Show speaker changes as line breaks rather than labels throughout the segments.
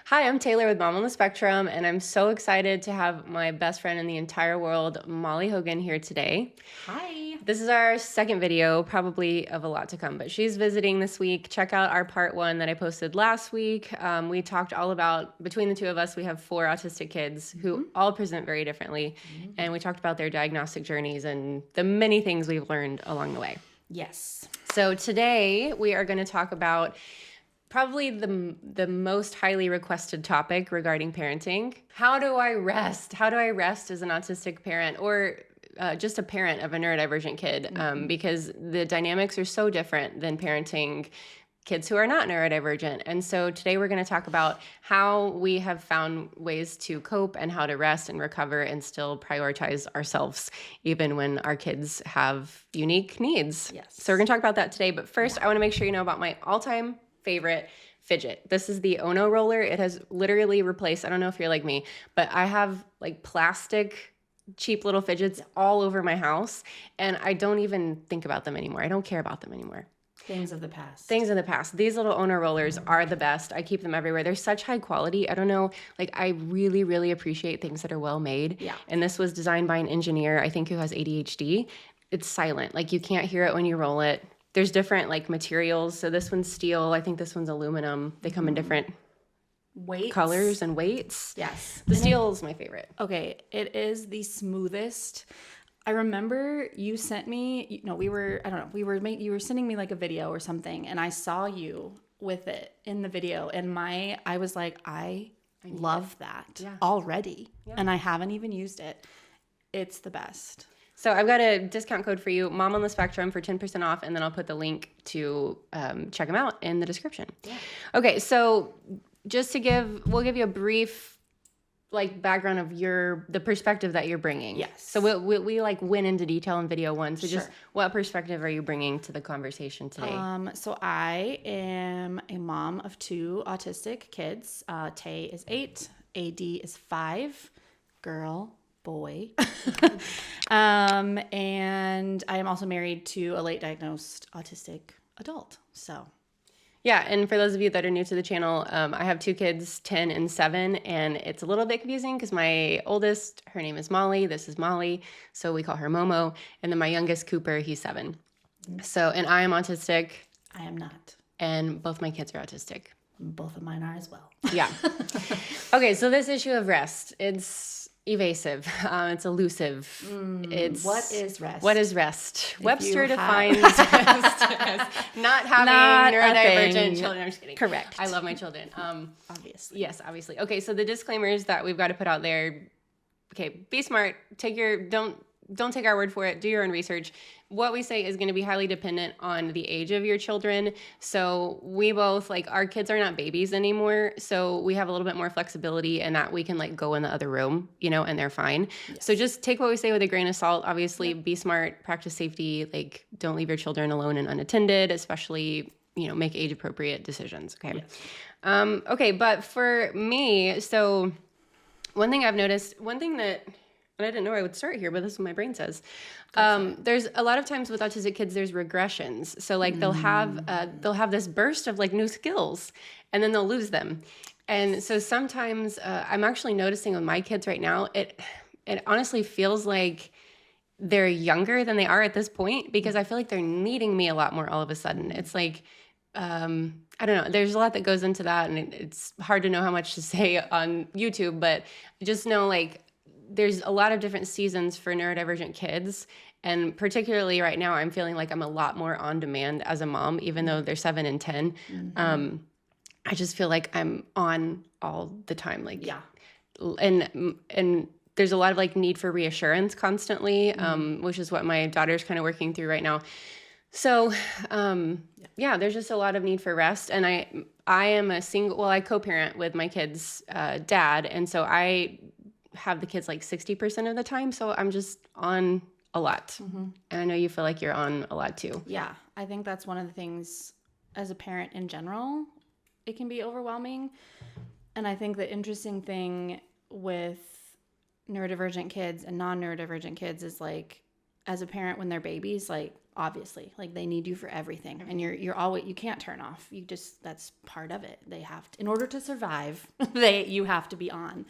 Hi, I'm Taylor with Mom on the Spectrum, and I'm so excited to have my best friend in the entire world, Molly Hogan, here today.
Hi.
This is our second video, probably of a lot to come, but she's visiting this week. Check out our part one that I posted last week. We talked all about, between the two of us, we have 4 autistic kids who all present very differently, and we talked about their diagnostic journeys and the many things we've learned along the way.
Yes.
So today we are going to talk about probably the most highly requested topic regarding parenting. How do I rest? How do I rest as an autistic parent or just a parent of a neurodivergent kid? Because the dynamics are so different than parenting kids who are not neurodivergent. And so today we're going to talk about how we have found ways to cope and how to rest and recover and still prioritize ourselves, even when our kids have unique needs.
Yes.
So we're going to talk about that today. But first, I want to make sure you know about my all-time favorite fidget. This is the Ono roller. It has literally replaced, I don't know if you're like me, but I have like plastic cheap little fidgets all over my house, and I don't even think about them anymore. I don't care about them anymore.
Things of the past.
Things in the past. These little Ono rollers are the best. I keep them everywhere. They're such high quality. I don't know, like I really, really appreciate things that are well made.
Yeah.
And this was designed by an engineer, I think, who has ADHD. It's silent. Like you can't hear it when you roll it. There's different like materials. So this one's steel. I think this one's aluminum. They come in different
Weights.
colors and weights.
Yes.
The steel is my favorite.
Okay, it is the smoothest. I remember you sent me, you were sending me like a video or something, and I saw you with it in the video, and I was like, I love that already, and I haven't even used it. It's the best.
So I've got a discount code for you, Mom on the Spectrum, for 10% off, and then I'll put the link to check them out in the description. Yeah. Okay, so just to we'll give you a brief like background of the perspective that you're bringing.
Yes.
So we like went into detail in video 1. So just
Sure.
what perspective are you bringing to the conversation today?
So I am a mom of 2 autistic kids. Tay is 8, AD is 5, girl, boy. And I am also married to a late diagnosed autistic adult. So
Yeah, and for those of you that are new to the channel, I have 2 kids, 10 and 7, and it's a little bit confusing because my oldest, her name is Molly. This is Molly, so we call her Momo. And then my youngest, Cooper, he's 7. So, and I am autistic,
I am not.
and both my kids are autistic.
Both of mine are as well.
Yeah. Okay, so this issue of rest, it's evasive. It's elusive.
What is rest?
What is rest?
If
Webster
you
defines rest as not having
Not a
neurodivergent
thing.
children. I'm just kidding.
Correct.
I love my children.
Obviously.
Yes, obviously. Okay, so the disclaimers that we've got to put out there. Okay, be smart. Don't take our word for it. Do your own research. What we say is going to be highly dependent on the age of your children. So we both, like, our kids are not babies anymore. So we have a little bit more flexibility in that we can, like, go in the other room, and they're fine. Yes. So just take what we say with a grain of salt. Obviously, Be smart, practice safety. Like, don't leave your children alone and unattended, especially, make age-appropriate decisions. Okay. Yes. Okay, but for me, so one thing I've noticed, and I didn't know I would start here, but this is what my brain says. There's a lot of times with autistic kids, there's regressions. So like they'll have this burst of like new skills, and then they'll lose them. And so sometimes I'm actually noticing with my kids right now, it honestly feels like they're younger than they are at this point, because I feel like they're needing me a lot more all of a sudden. It's like, I don't know. There's a lot that goes into that, and it's hard to know how much to say on YouTube, but just know like, there's a lot of different seasons for neurodivergent kids. And particularly right now, I'm feeling like I'm a lot more on demand as a mom, even though they're 7 and 10. Mm-hmm. I just feel like I'm on all the time. Like, yeah. And there's a lot of like need for reassurance constantly, which is what my daughter's kind of working through right now. So, there's just a lot of need for rest. And I am I co-parent with my kid's dad. And so I have the kids like 60% of the time, so I'm just on a lot. And I know you feel like you're on a lot too.
Yeah, I think that's one of the things as a parent in general, it can be overwhelming. And I think the interesting thing with neurodivergent kids and non-neurodivergent kids is like as a parent when they're babies, like obviously, like they need you for everything, and you're always, you can't turn off. You just, that's part of it. They have to, in order to survive, you have to be on.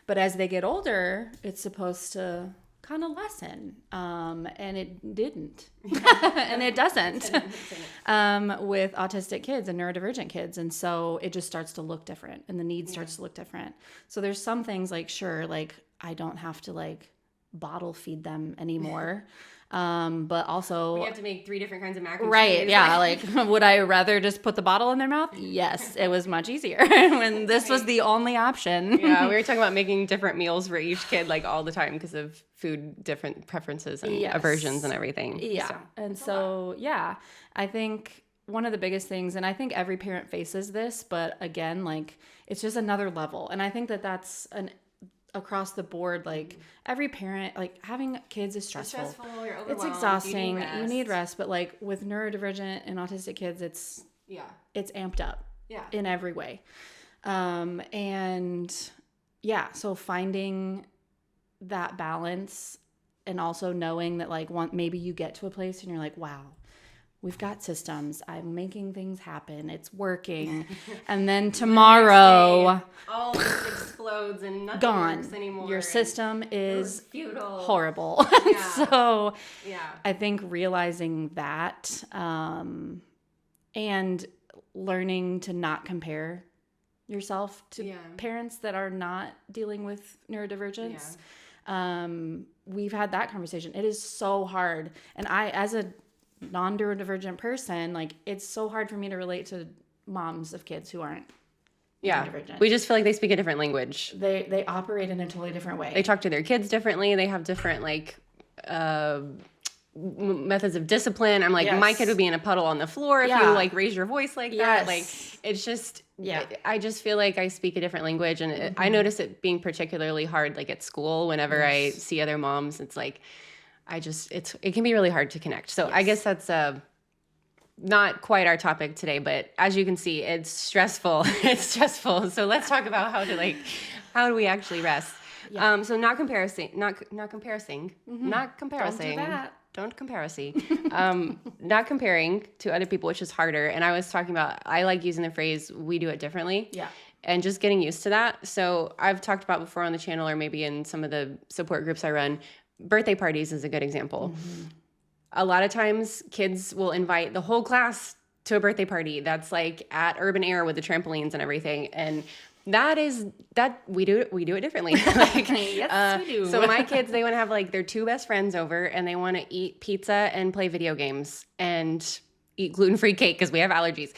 But as they get older, it's supposed to kind of lessen, and it didn't, and it doesn't, with autistic kids and neurodivergent kids. And so it just starts to look different, and the need starts to look different. So there's some things like, sure, like I don't have to like bottle feed them anymore. But also
we have to make 3 different kinds of mac and
right.
cheese.
Yeah. Like, would I rather just put the bottle in their mouth? Yes. It was much easier when this was the only option.
Yeah. We were talking about making different meals for each kid, like all the time, because of food, different preferences and aversions and everything.
Yeah.
So.
And so, yeah, I think one of the biggest things, and I think every parent faces this, but again, like it's just another level. And I think that that's across the board, like every parent, like having kids is stressful.
It's stressful, you're overwhelmed,
it's exhausting. You need rest. But like with neurodivergent and autistic kids, it's amped up in every way. And yeah, so finding that balance, and also knowing that like maybe you get to a place and you're like, wow, we've got systems. I'm making things happen. It's working. And then tomorrow,
all this explodes and nothing
gone.
Works anymore.
Your system is
futile.
Horrible.
Yeah.
So
yeah.
I think realizing that, and learning to not compare yourself to parents that are not dealing with neurodivergence. We've had that conversation. It is so hard. And I, as a non-neurodivergent person, like it's so hard for me to relate to moms of kids who aren't neurodivergent.
We just feel like they speak a different language.
They operate in a totally different way.
They talk to their kids differently. They have different like methods of discipline. I'm like, my kid would be in a puddle on the floor if you like raise your voice like that. Like it's just I just feel like I speak a different language, and I notice it being particularly hard like at school whenever I see other moms. It's like it can be really hard to connect. So I guess that's not quite our topic today, but as you can see, it's stressful. It's stressful. So let's talk about how do we actually rest? Yeah. So not comparing. Not comparing. Don't comparison. Not comparing to other people, which is harder. And I was talking about, I like using the phrase, we do it differently. Yeah. And just getting used to that. So I've talked about before on the channel, or maybe in some of the support groups I run, birthday parties is a good example. A lot of times kids will invite the whole class to a birthday party that's like at Urban Air with the trampolines and everything. And that we do it differently. Like, yes, we do. So my kids, they want to have like their 2 best friends over, and they want to eat pizza and play video games and eat gluten-free cake because we have allergies.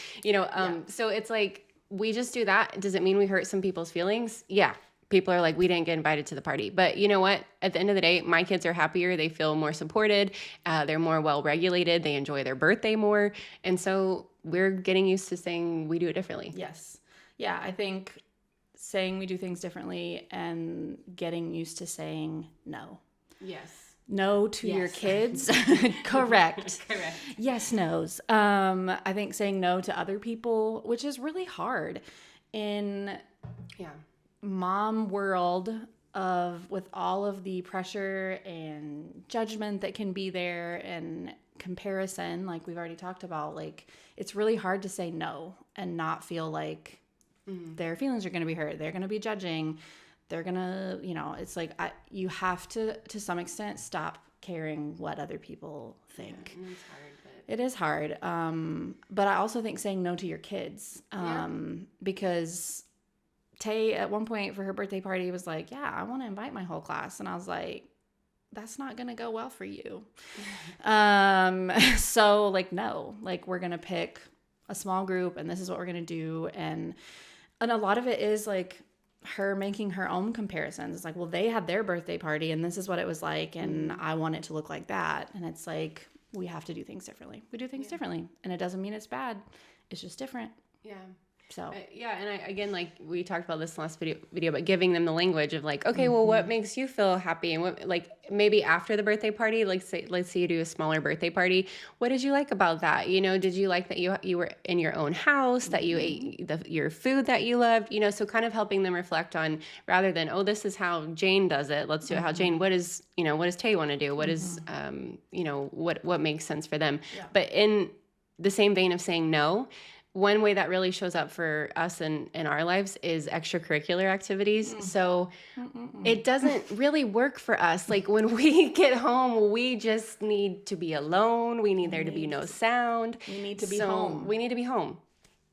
So it's like, we just do that. Does it mean we hurt some people's feelings? Yeah. People are like, we didn't get invited to the party. But you know what? At the end of the day, my kids are happier. They feel more supported. They're more well-regulated. They enjoy their birthday more. And so we're getting used to saying we do it differently. Yes.
Yeah, I think saying we do things differently and getting used to saying no.
Yes.
No to your kids. Correct.
Correct.
Yes, no's. I think saying no to other people, which is really hard in mom world with all of the pressure and judgment that can be there and comparison, like we've already talked about. Like, it's really hard to say no and not feel like their feelings are going to be hurt. They're going to be judging. They're going to, it's like you have to some extent, stop caring what other people think.
Yeah, it's hard,
but... It is hard. But I also think saying no to your kids, because Tay at one point for her birthday party was like, yeah, I want to invite my whole class. And I was like, that's not going to go well for you. So like, no, like we're going to pick a small group and this is what we're going to do. And a lot of it is like her making her own comparisons. It's like, well, they had their birthday party and this is what it was like. And I want it to look like that. And it's like, we have to do things differently. We do things differently. And it doesn't mean it's bad. It's just different.
Yeah.
So
yeah, and like we talked about this last video, but giving them the language of like, okay, well, what makes you feel happy, and what, like, maybe after the birthday party, like let's say you do a smaller birthday party, what did you like about that? You know, did you like that you were in your own house, that you ate your food that you loved? You know, so kind of helping them reflect on, rather than, oh, this is how Jane does it, let's do it how Jane. What does Tay want to do? What is what makes sense for them?
Yeah.
But in the same vein of saying no, one way that really shows up for us in our lives is extracurricular activities. So it doesn't really work for us. Like when we get home, we just need to be alone. We need there to be no sound.
We need to be home.
We need to be home.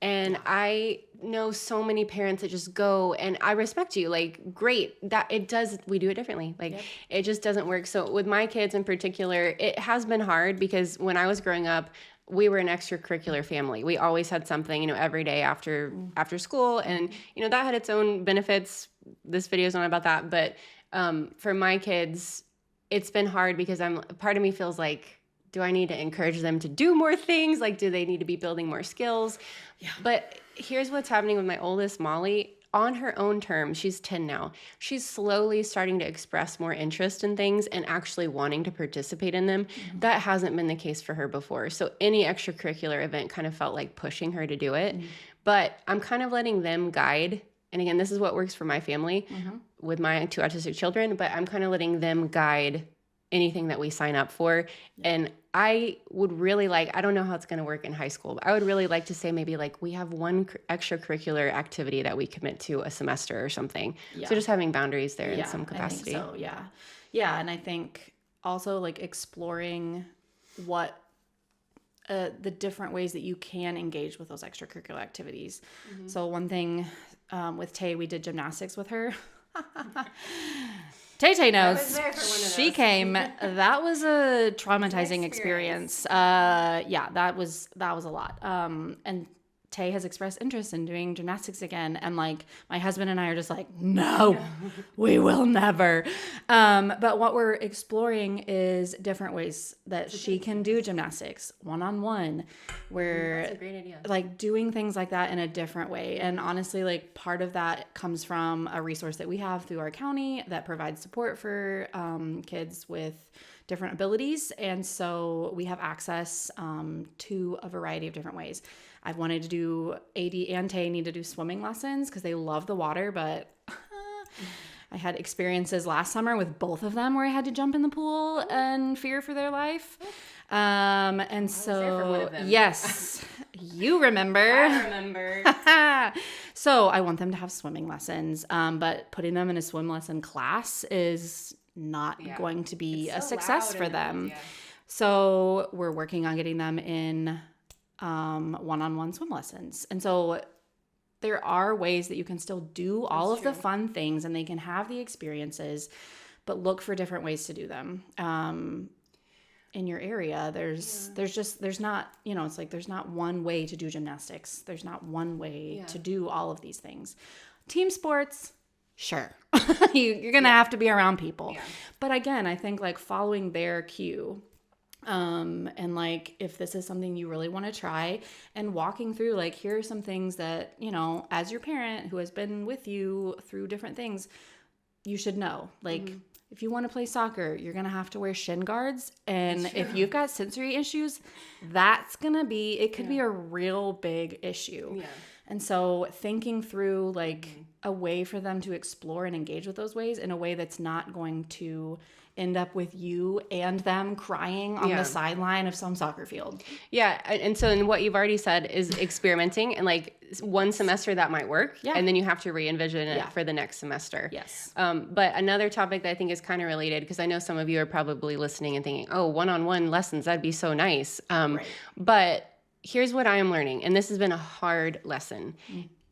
And I know so many parents that just go, and I respect you, like, great, that it does, we do it differently. Like, it just doesn't work. So with my kids in particular, it has been hard because when I was growing up, we were an extracurricular family. We always had something, every day after school. And, that had its own benefits. This video is not about that. But for my kids, it's been hard because part of me feels like, do I need to encourage them to do more things? Like, do they need to be building more skills? Yeah. But here's what's happening with my oldest, Molly. On her own terms, she's 10 now. She's slowly starting to express more interest in things and actually wanting to participate in them. That hasn't been the case for her before. So any extracurricular event kind of felt like pushing her to do it. But I'm kind of letting them guide. And again, this is what works for my family with my 2 autistic children, but I'm kind of letting them guide anything that we sign up for. And I would really like, I don't know how it's going to work in high school, but I would really like to say maybe like we have one extracurricular activity that we commit to a semester or something. Yeah. So just having boundaries there in some capacity.
I think so, yeah. Yeah, and I think also like exploring what the different ways that you can engage with those extracurricular activities. So one thing with Tay, we did gymnastics with her. Tay knows. She came. That was a traumatizing experience. That was a lot. And Tay has expressed interest in doing gymnastics again. And like my husband and I are just like, no, we will never. But what we're exploring is different ways that she can do gymnastics one-on-one, where
that's a great idea.
Like doing things like that in a different way. And honestly, like part of that comes from a resource that we have through our county that provides support for kids with different abilities. And so we have access to a variety of different ways. I've wanted to do, AD and Tay need to do swimming lessons because they love the water, but I had experiences last summer with both of them where I had to jump in the pool and fear for their life. And so, yes, you remember.
I remember.
So I want them to have swimming lessons, but putting them in a swim lesson class is not going to be a success for them. So we're working on getting them in one-on-one swim lessons. And so there are ways that you can still do all of the fun things and they can have the experiences, but look for different ways to do them. In your area, there's not, it's like there's not one way to do gymnastics. There's not one way to do all of these things. Team sports, sure. You're going to have to be around people. Yeah. But again, I think like following their cue, and like if this is something you really want to try, and walking through like here are some things that as your parent who has been with you through different things, you should know. Like if you want to play soccer, you're gonna have to wear shin guards, and if you've got sensory issues, that's gonna be be a real big issue. And so thinking through like a way for them to explore and engage with those ways in a way that's not going to end up with you and them crying on the sideline of some soccer field.
Yeah. And so in what you've already said is experimenting, and like one semester that might work, and then you have to re-envision it for the next semester.
Yes.
But another topic that I think is kind of related, because I know some of you are probably listening and thinking, oh, one-on-one lessons, that'd be so nice. But here's what I am learning, and this has been a hard lesson,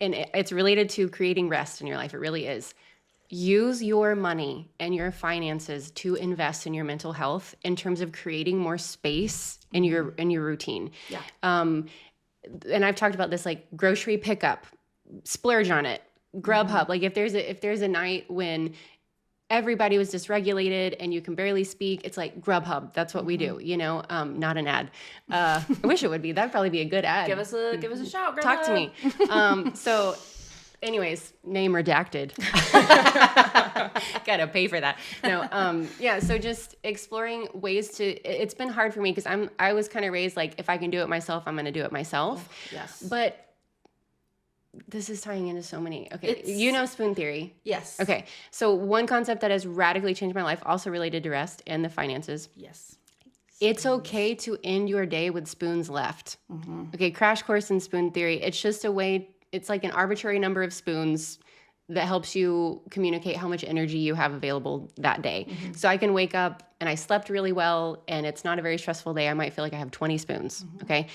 and it's related to creating rest in your life. It really is. Use your money and your finances to invest in your mental health in terms of creating more space in your routine. Yeah. And I've talked about this, like grocery pickup, splurge on it, Grubhub. Like if there's a night when everybody was dysregulated and you can barely speak, it's like Grubhub. That's what we do, you know, not an ad. I wish it would be. That'd probably be a good ad.
Give us a shout, Grubhub.
Talk to me. So anyways, name redacted. Gotta pay for that. No, yeah. So just exploring ways to. It's been hard for me because I was kind of raised like if I can do it myself, I'm gonna do it myself.
Yes.
But this is tying into so many. Okay, you know spoon theory.
Yes.
Okay, so one concept that has radically changed my life, also related to rest and the finances.
Yes.
It's okay to end your day with spoons left. Okay, crash course in spoon theory. It's just a way. It's like an arbitrary number of spoons that helps you communicate how much energy you have available that day. So I can wake up and I slept really well and it's not a very stressful day. I might feel like I have 20 spoons, okay?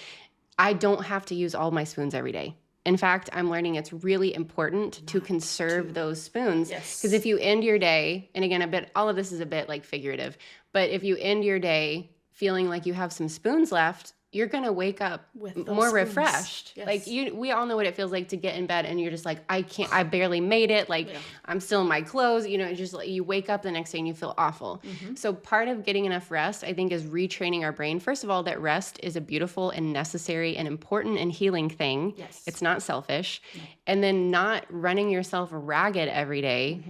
I don't have to use all my spoons every day. In fact, I'm learning it's really important to conserve those spoons. Because if you end your day, and again, all of this is a bit like figurative, but if you end your day feeling like you have some spoons left, you're going to wake up more refreshed. Like we all know what it feels like to get in bed and you're just like, I barely made it. Like I'm still in my clothes, you know, it's just like you wake up the next day and you feel awful. So part of getting enough rest, I think, is retraining our brain. First of all, that rest is a beautiful and necessary and important and healing thing. It's not selfish. And then not running yourself ragged every day,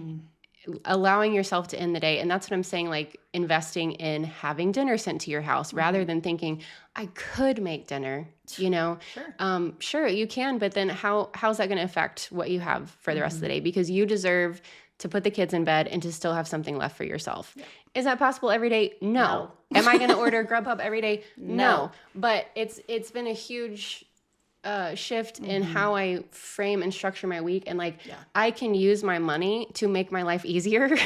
allowing yourself to end the day. And that's what I'm saying, like investing in having dinner sent to your house rather than thinking, I could make dinner, you know? Sure, you can, but then how's that going to affect what you have for the rest of the day? Because you deserve to put the kids in bed and to still have something left for yourself. Is that possible every day? No. Am I going to order Grubhub every day? No. But it's been a huge shift in how I frame and structure my week. And like, I can use my money to make my life easier,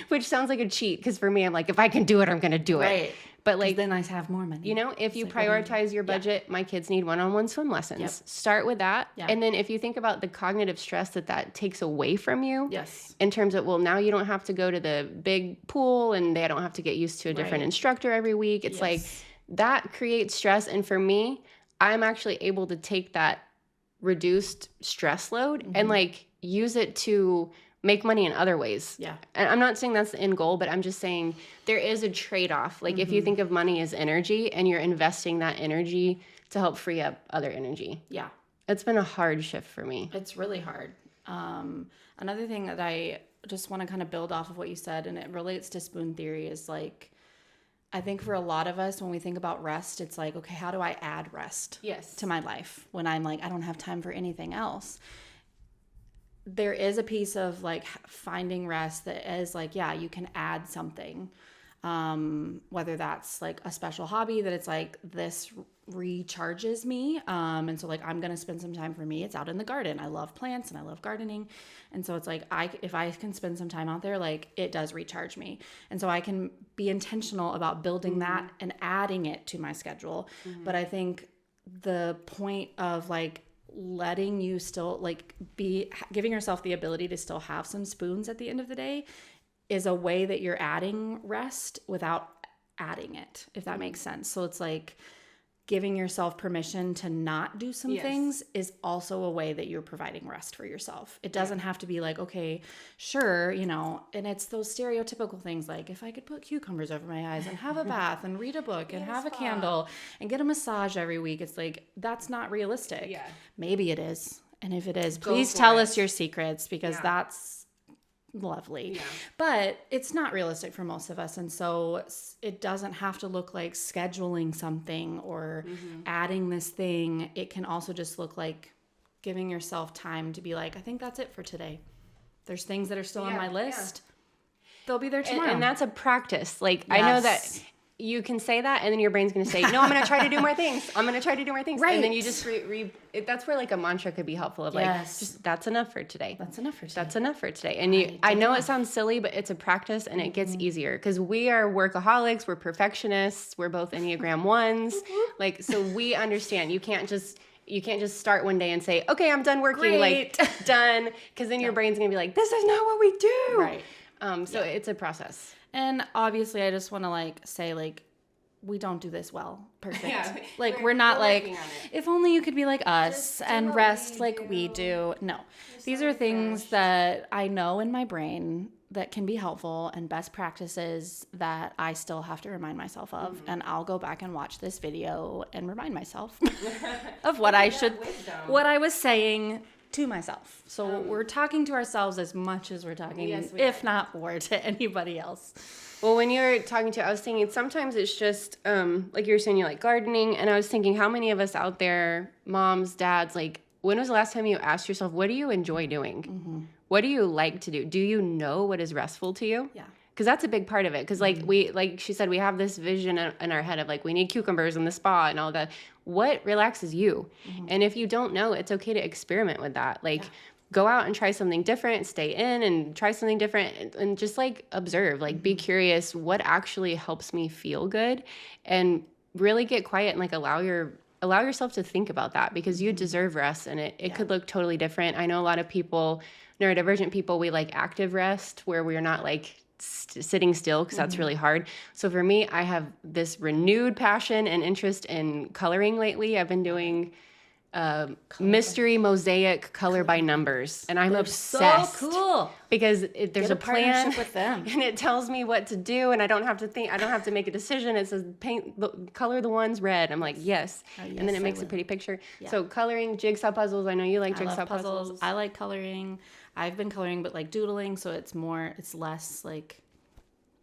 which sounds like a cheat. Because for me, I'm like, if I can do it, I'm going to do it. But like,
then I have more money.
You know, if you prioritize your budget, my kids need one-on-one swim lessons. Start with that. And then if you think about the cognitive stress that takes away from you, in terms of, well, now you don't have to go to the big pool and they don't have to get used to a different instructor every week. It's like that creates stress. And for me, I'm actually able to take that reduced stress load and like use it to make money in other ways. And I'm not saying that's the end goal, but I'm just saying there is a trade-off. Like if you think of money as energy and you're investing that energy to help free up other energy. It's been a hard shift for me.
It's really hard. Another thing that I just want to kind of build off of what you said, and it relates to spoon theory, is like, I think for a lot of us, when we think about rest, it's like, okay, how do I add rest to my life when I'm like, I don't have time for anything else? There is a piece of like finding rest that is like, yeah, you can add something, whether that's like a special hobby that it's like, this recharges me. And so like, I'm going to spend some time for me. It's out in the garden. I love plants and I love gardening. And so it's like, if I can spend some time out there, like it does recharge me. And so I can be intentional about building that and adding it to my schedule. But I think the point of like letting you still like giving yourself the ability to still have some spoons at the end of the day is a way that you're adding rest without adding it, if that makes sense. So it's like giving yourself permission to not do some things is also a way that you're providing rest for yourself. It doesn't have to be like, okay, sure, you know, and it's those stereotypical things like if I could put cucumbers over my eyes and have a bath and read a book and have a candle and get a massage every week. It's like, that's not realistic. Maybe it is. And if it is, please tell us your secrets, because that's lovely. But it's not realistic for most of us. And so it doesn't have to look like scheduling something or adding this thing. It can also just look like giving yourself time to be like, I think that's it for today. There's things that are still on my list. They'll be there tomorrow.
And that's a practice. Like, I know that you can say that and then your brain's going to say, no, I'm going to try to do more things. I'm going to try to do more things. And then you just that's where like a mantra could be helpful of like, just that's enough for today.
That's enough for today.
That's enough for today. And I know it sounds silly, but it's a practice and it gets easier because we are workaholics. We're perfectionists. We're both Enneagram 1s. Like, so we understand you can't just start one day and say, okay, I'm done working. Like done. Cause then your brain's going to be like, this is not what we do. So it's a process.
And obviously, I just want to like say like, we don't do this well. Perfect. Like we're not like, if only you could be like us and rest like we do. No, these are things that I know in my brain that can be helpful and best practices that I still have to remind myself of. And I'll go back and watch this video and remind myself of what I was saying to myself. So we're talking to ourselves as much as we're talking, if not more, to anybody else.
Well, when you were talking to, I was thinking sometimes it's just, like you were saying, you like gardening. And I was thinking how many of us out there, moms, dads, like, when was the last time you asked yourself, what do you enjoy doing? What do you like to do? Do you know what is restful to you?
Yeah.
Because that's a big part of it. Because like she said, we have this vision in our head of like, we need cucumbers in the spa and all that. What relaxes you? And if you don't know, it's okay to experiment with that. Like, go out and try something different, stay in and try something different, and just like observe, like be curious, what actually helps me feel good, and really get quiet and like allow yourself to think about that, because you deserve rest, and it could look totally different. I know a lot of people, neurodivergent people, we like active rest where we're not like sitting still, because that's really hard. So for me, I have this renewed passion and interest in coloring lately. I've been doing mystery mosaic color by numbers, and I'm obsessed.
So cool,
because there's a plan
with them,
and it tells me what to do, and I don't have to think, I don't have to make a decision. It says color the ones red. I'm like, yes. And then it makes a pretty picture. So coloring, jigsaw puzzles. I know you like jigsaw puzzles.
I like coloring. I've been coloring, but like doodling, so it's less like,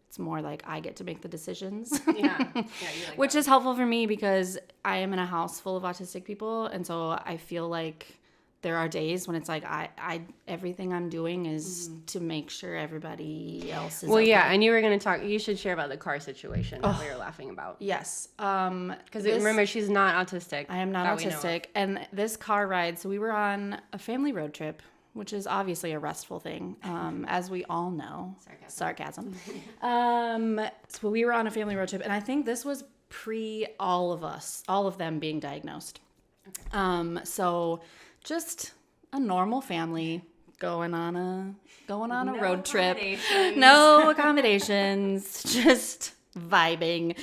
it's more like I get to make the decisions.
You like
which is helpful for me because I am in a house full of autistic people, and so I feel like there are days when it's like I everything I'm doing is to make sure everybody else is okay.
And you were going to talk, you should share about the car situation that we were laughing about.
Yes.
Because remember, she's not autistic.
I am not autistic. And this car ride, so we were on a family road trip, which is obviously a restful thing, as we all know. Sarcasm. So we were on a family road trip, and I think this was pre all of them being diagnosed. Okay. So just a normal family going on a road trip. No accommodations, just vibing.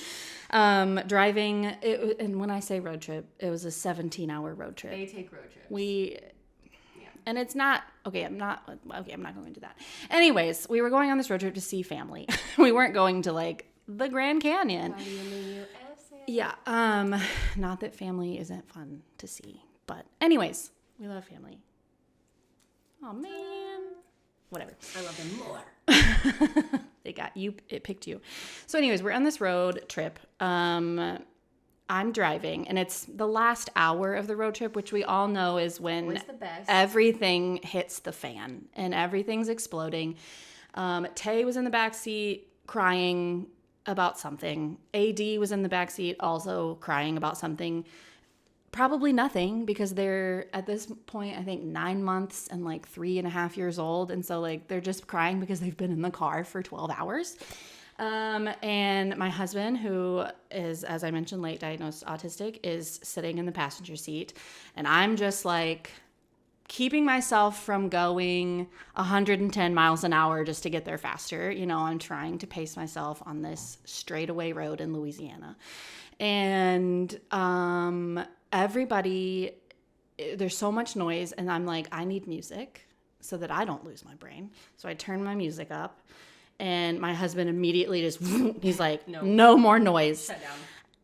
Driving, and when I say road trip, it was a 17-hour road trip.
They take road trips.
And it's not, I'm not going to that. Anyways, we were going on this road trip to see family. We weren't going to like the Grand Canyon. Yeah. Not that family isn't fun to see, but anyways, we love family. Oh man. Whatever.
I love them more.
They got you, it picked you. So anyways, we're on this road trip. I'm driving, and it's the last hour of the road trip, which we all know is when everything hits the fan and everything's exploding. Tay was in the back seat crying about something. AD was in the back seat also crying about something. Probably nothing, because they're at this point, I think 9 months and like 3.5 years old. And so like they're just crying because they've been in the car for 12 hours. And my husband, who is, as I mentioned, late diagnosed autistic, is sitting in the passenger seat. And I'm just like keeping myself from going 110 miles an hour just to get there faster. You know, I'm trying to pace myself on this straightaway road in Louisiana. And everybody, there's so much noise. And I'm like, I need music so that I don't lose my brain. So I turn my music up. And my husband immediately just, he's like, no more noise.
Shut down.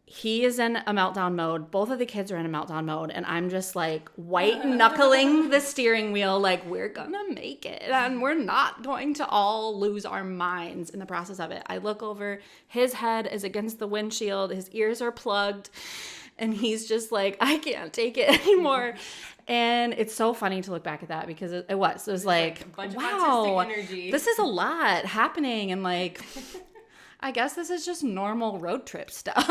He is in a meltdown mode. Both of the kids are in a meltdown mode. And I'm just like white knuckling the steering wheel, like, we're going to make it. And we're not going to all lose our minds in the process of it. I look over, his head is against the windshield. His ears are plugged. And he's just like, I can't take it anymore. And it's so funny to look back at that, because it was like, wow, this is a lot happening. And like, I guess this is just normal road trip stuff.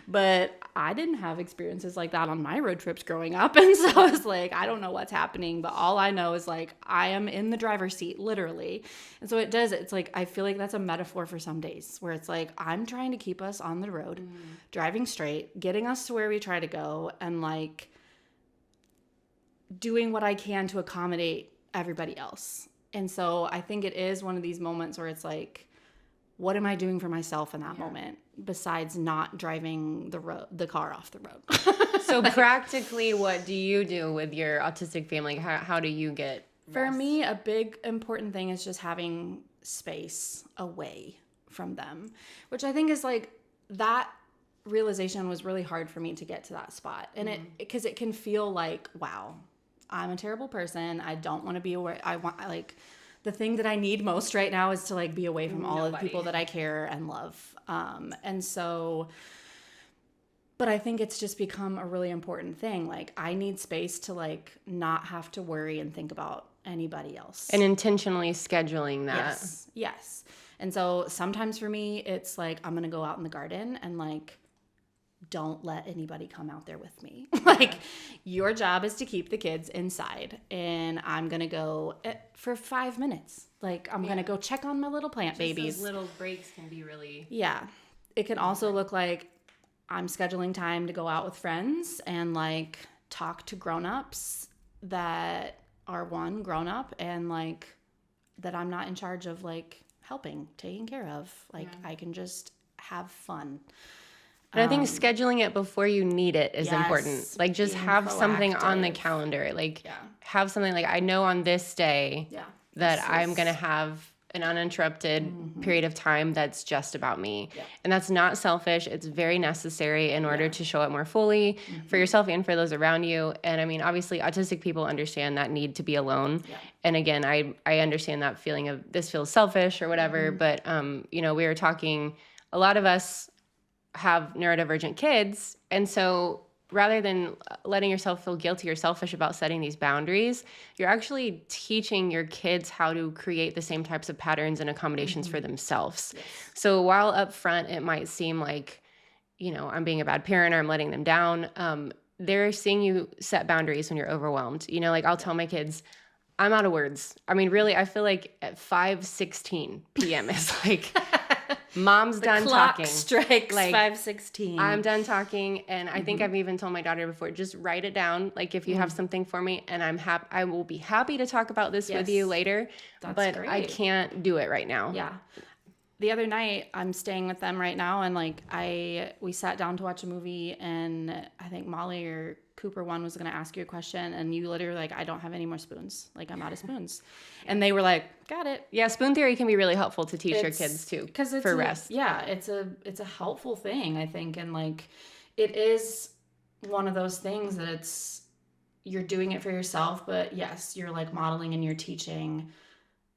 But I didn't have experiences like that on my road trips growing up. And so I was like, I don't know what's happening, but all I know is like, I am in the driver's seat, literally. And so it's like, I feel like that's a metaphor for some days where it's like, I'm trying to keep us on the road, driving straight, getting us to where we try to go, and like doing what I can to accommodate everybody else. And so I think it is one of these moments where it's like, what am I doing for myself in that moment besides not driving the car off the road?
So practically, what do you do with your autistic family? How do you get
For me, a big important thing is just having space away from them, which I think is like that realization was really hard for me to get to that spot. And because it can feel like, wow, I'm a terrible person. I don't want to be aware. Like the thing that I need most right now is to like be away from all of the people that I care and love. And so, but I think it's just become a really important thing. Like I need space to like not have to worry and think about anybody else.
And intentionally scheduling that.
Yes. And so sometimes for me, it's like, I'm going to go out in the garden and like, don't let anybody come out there with me. Like your job is to keep the kids inside and I'm going to go for 5 minutes. Like I'm going to go check on my little plant babies.
Those little breaks can be really.
Yeah. It can also look like I'm scheduling time to go out with friends and like talk to grownups that are grown up and like that I'm not in charge of like helping, taking care of. Like I can just have fun.
And I think scheduling it before you need it is important. Like just have something on the calendar. Like have something like I know on this day that I'm going to have an uninterrupted period of time that's just about me. And that's not selfish. It's very necessary in order to show up more fully for yourself and for those around you. And I mean, obviously autistic people understand that need to be alone. And again, I understand that feeling of this feels selfish or whatever, but you know, we were talking, a lot of us have neurodivergent kids. And so rather than letting yourself feel guilty or selfish about setting these boundaries, you're actually teaching your kids how to create the same types of patterns and accommodations for themselves. So while up front, it might seem like, you know, I'm being a bad parent or I'm letting them down, they're seeing you set boundaries when you're overwhelmed. You know, like I'll tell my kids, I'm out of words. I mean, really, I feel like at 5:16 p.m. is like... Mom's done talking.
Strikes like 5:16.
I'm done talking, and I think I've even told my daughter before, just write it down. Like if you have something for me, and I will be happy to talk about this with you later. But great. I can't do it right now.
Yeah. The other night, I'm staying with them right now, and like we sat down to watch a movie, and I think Molly or Cooper one was going to ask you a question, and you literally were like, I don't have any more spoons. Like I'm out of spoons. And they were like, got it.
Yeah, spoon theory can be really helpful to teach your kids too, for rest.
Yeah, it's a helpful thing, I think, and like it is one of those things that you're doing it for yourself, but yes, you're like modeling and you're teaching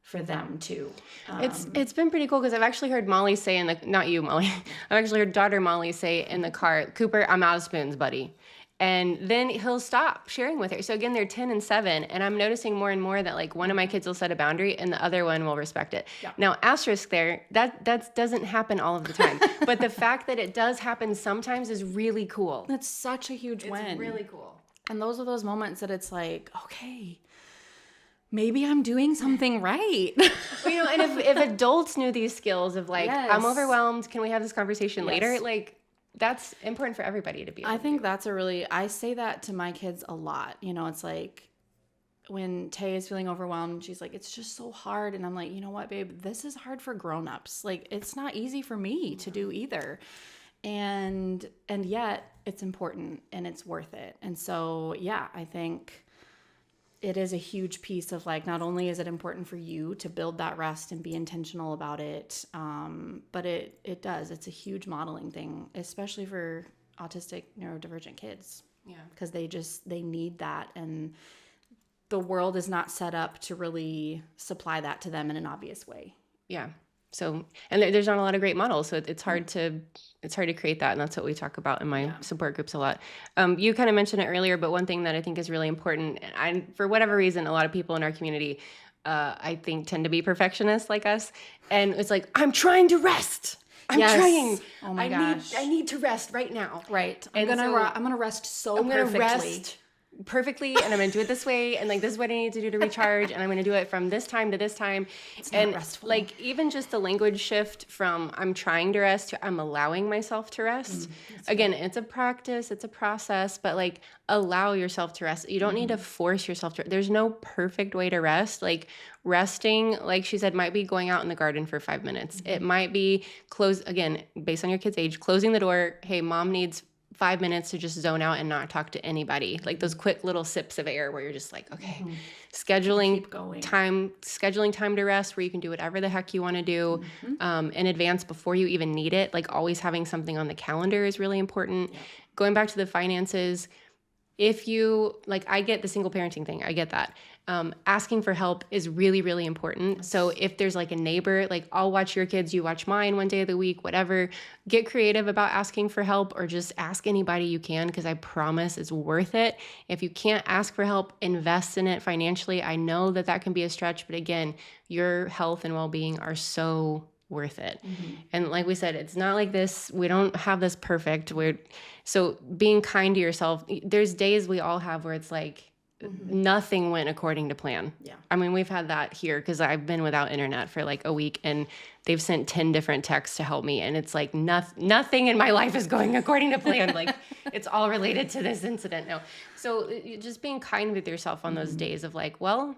for them too.
It's been pretty cool because I've actually heard Molly say not you, Molly. I've actually heard daughter Molly say in the car, Cooper, I'm out of spoons, buddy. And then he'll stop sharing with her. So again, they're 10 and 7. And I'm noticing more and more that like one of my kids will set a boundary and the other one will respect it. Yeah. Now, asterisk there, that doesn't happen all of the time. But the fact that it does happen sometimes is really cool.
That's such a huge win.
It's really cool.
And those are those moments that it's like, okay, maybe I'm doing something right.
You know, and if adults knew these skills of like, I'm overwhelmed, can we have this conversation later? Like, that's important for everybody to be able
I think that's I say that to my kids a lot. You know, it's like when Tay is feeling overwhelmed, she's like, it's just so hard. And I'm like, you know what, babe, this is hard for grownups. Like, it's not easy for me to do either. And yet it's important and it's worth it. And so, yeah, I think it is a huge piece of like, not only is it important for you to build that rest and be intentional about it, but it's a huge modeling thing, especially for autistic neurodivergent kids. Yeah. Because they need that. And the world is not set up to really supply that to them in an obvious way.
Yeah. So, and there's not a lot of great models, so it's hard to create that, and that's what we talk about in my support groups a lot. You kind of mentioned it earlier, but one thing that I think is really important, and for whatever reason, a lot of people in our community, I think, tend to be perfectionists like us, and it's like, I'm trying to rest. I'm trying.
Oh my gosh.
I need to rest right now.
Right. I'm gonna rest perfectly.
Perfectly, and I'm gonna do it this way, and like this is what I need to do to recharge, and I'm gonna do it from this time to this time.
It's not restful.
Like even just the language shift from I'm trying to rest to I'm allowing myself to rest. Again, it's a practice, it's a process, but like allow yourself to rest. You don't need to force yourself to. There's no perfect way to rest. Like resting, like she said, might be going out in the garden for 5 minutes. It might be again, based on your kid's age, closing the door. Hey, mom needs 5 minutes to just zone out and not talk to anybody. Like those quick little sips of air where you're just like, okay, scheduling time to rest where you can do whatever the heck you want to do in advance before you even need it. Like always having something on the calendar is really important. Going back to the finances, if you, like, I get the single parenting thing. I get that. Asking for help is really, really important. So if there's like a neighbor, like I'll watch your kids, you watch mine one day of the week, whatever, get creative about asking for help or just ask anybody you can, because I promise it's worth it. If you can't ask for help, invest in it financially. I know that that can be a stretch, but again, your health and well-being are so worth it. And like we said, it's not like this. We don't have this perfect. So being kind to yourself, there's days we all have where it's like, nothing went according to plan. Yeah. I mean, we've had that here because I've been without internet for like a week and they've sent 10 different texts to help me. And it's like nothing in my life is going according to plan. Like it's all related to this incident. No. So just being kind with yourself on those days of like, well,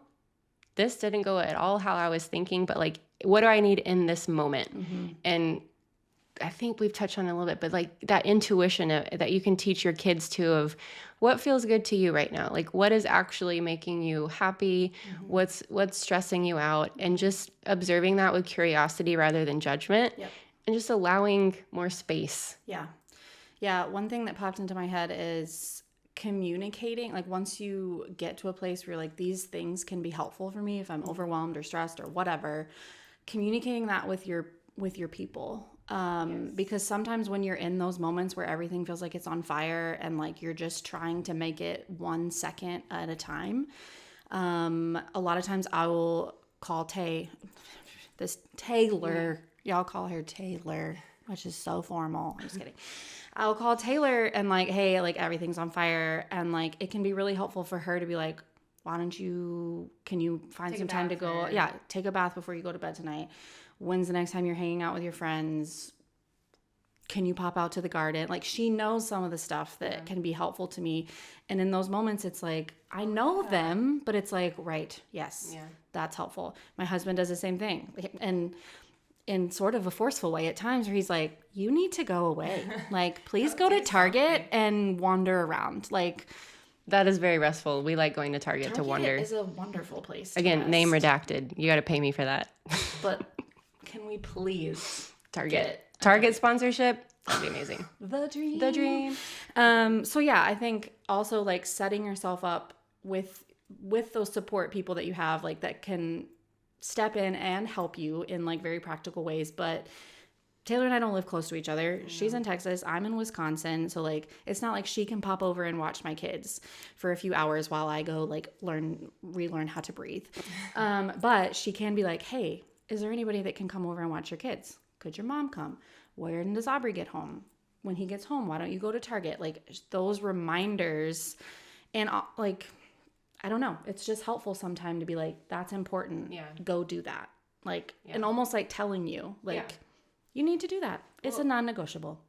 this didn't go at all how I was thinking, but like, what do I need in this moment? And I think we've touched on it a little bit, but like that intuition that you can teach your kids to of what feels good to you right now. Like what is actually making you happy? What's stressing you out? And just observing that with curiosity rather than judgment and just allowing more space.
Yeah. Yeah. One thing that popped into my head is communicating. Like once you get to a place where like these things can be helpful for me if I'm overwhelmed or stressed or whatever, communicating that with your people. Because sometimes when you're in those moments where everything feels like it's on fire and like you're just trying to make it 1 second at a time, a lot of times I will call Taylor, y'all call her Taylor, which is so formal. I'm just kidding. I'll call Taylor and like, hey, like everything's on fire. And like, it can be really helpful for her to be like, can you find some time to go? Yeah. Take a bath before you go to bed tonight. When's the next time you're hanging out with your friends? Can you pop out to the garden? Like she knows some of the stuff that can be helpful to me. And in those moments, it's like, I know them, but it's like, right. Yes. That's helpful. My husband does the same thing. And in sort of a forceful way at times where he's like, you need to go away. Like, please go to Target and wander around. Like,
that is very restful. We like going to Target to wander.
Target is a wonderful place.
Again, name redacted. You got to pay me for that.
But can we please
Target sponsorship? That'd be amazing.
The
dream.
So yeah, I think also like setting yourself up with those support people that you have, like that can step in and help you in like very practical ways. But Taylor and I don't live close to each other. She's in Texas. I'm in Wisconsin. So like, it's not like she can pop over and watch my kids for a few hours while I go like relearn how to breathe. But she can be like, hey, is there anybody that can come over and watch your kids? Could your mom come? When does Aubrey get home? When he gets home, why don't you go to Target? Like those reminders and like, I don't know. It's just helpful sometime to be like, that's important. Yeah. Go do that. Like, and almost like telling you like, you need to do that. It's a non-negotiable.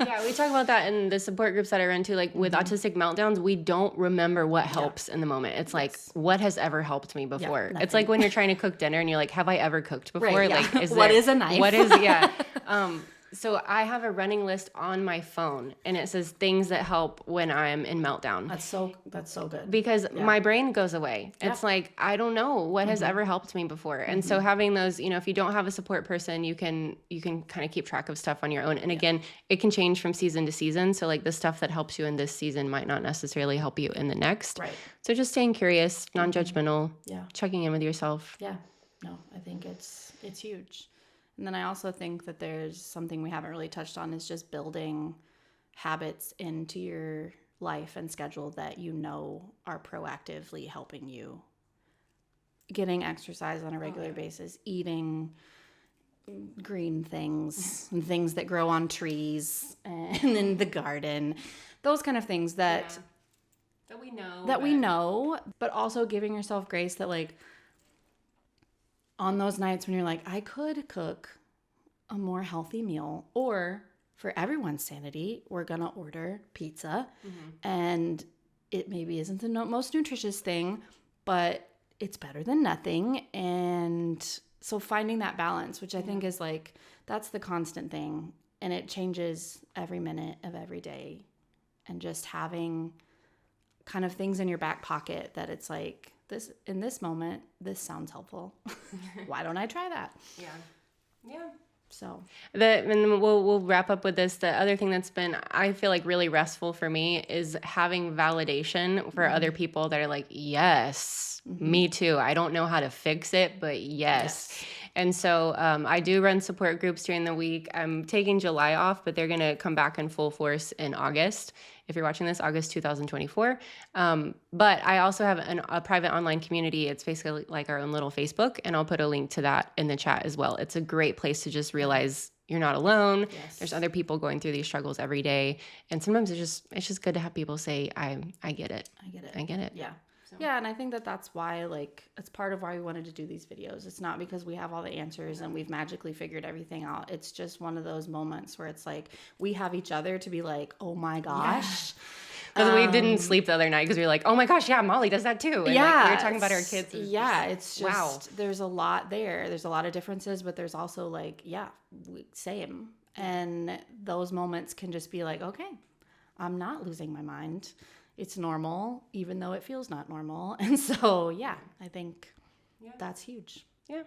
Yeah, we talk about that in the support groups that I run to. Like with autistic meltdowns, we don't remember what helps in the moment. It's like, what has ever helped me before? It's like when you're trying to cook dinner and you're like, have I ever cooked before?
Right,
like,
what is a knife?
What is, so I have a running list on my phone and it says things that help when I'm in meltdown.
That's so good.
Because my brain goes away. It's like, I don't know what has ever helped me before. And so having those, if you don't have a support person, you can kind of keep track of stuff on your own. And again, it can change from season to season. So like the stuff that helps you in this season might not necessarily help you in the next. Right. So just staying curious, non-judgmental, checking in with yourself.
Yeah. No, I think it's huge. And then I also think that there's something we haven't really touched on is just building habits into your life and schedule that are proactively helping you. Getting exercise on a regular basis, eating green things and things that grow on trees and in the garden. Those kind of things that we know, but also giving yourself grace that like on those nights when you're like, I could cook a more healthy meal, or for everyone's sanity, we're going to order pizza and it maybe isn't the most nutritious thing, but it's better than nothing. And so finding that balance, which I think is like, that's the constant thing. And it changes every minute of every day. and just having kind of things in your back pocket that it's like, this, in this moment, this sounds helpful. Why don't I try that?
Yeah. Yeah.
So
And we'll wrap up with this. The other thing that's been, I feel like, really restful for me is having validation for other people that are like, yes, me too. I don't know how to fix it, but yes. And so I do run support groups during the week. I'm taking July off, but they're going to come back in full force in August. If you're watching this, August 2024. But I also have a private online community. It's basically like our own little Facebook, and I'll put a link to that in the chat as well. It's a great place to just realize you're not alone.
Yes.
There's other people going through these struggles every day. And sometimes it's just good to have people say, I get it.
I get it.
I get it.
Yeah. Yeah, and I think that's why, like, it's part of why we wanted to do these videos. It's not because we have all the answers and we've magically figured everything out. It's just one of those moments where it's like we have each other to be like, oh my gosh.
Because we didn't sleep the other night because we were like, oh my gosh, yeah, Molly does that too. And like, we were talking about our kids.
It's just,
wow.
There's a lot there. There's a lot of differences, but there's also like, same. And those moments can just be like, okay, I'm not losing my mind. It's normal, even though it feels not normal. And so, I think that's huge.
Yeah.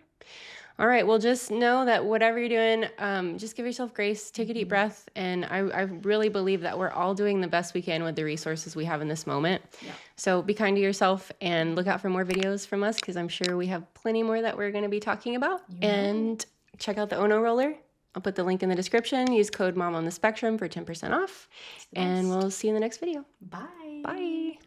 All right. Well, just know that whatever you're doing, just give yourself grace, take a deep breath. And I really believe that we're all doing the best we can with the resources we have in this moment. Yeah. So be kind to yourself and look out for more videos from us, because I'm sure we have plenty more that we're going to be talking about. And check out the Ono roller. I'll put the link in the description. Use code MOM on the Spectrum for 10% off. And we'll see you in the next video.
Bye.
Bye.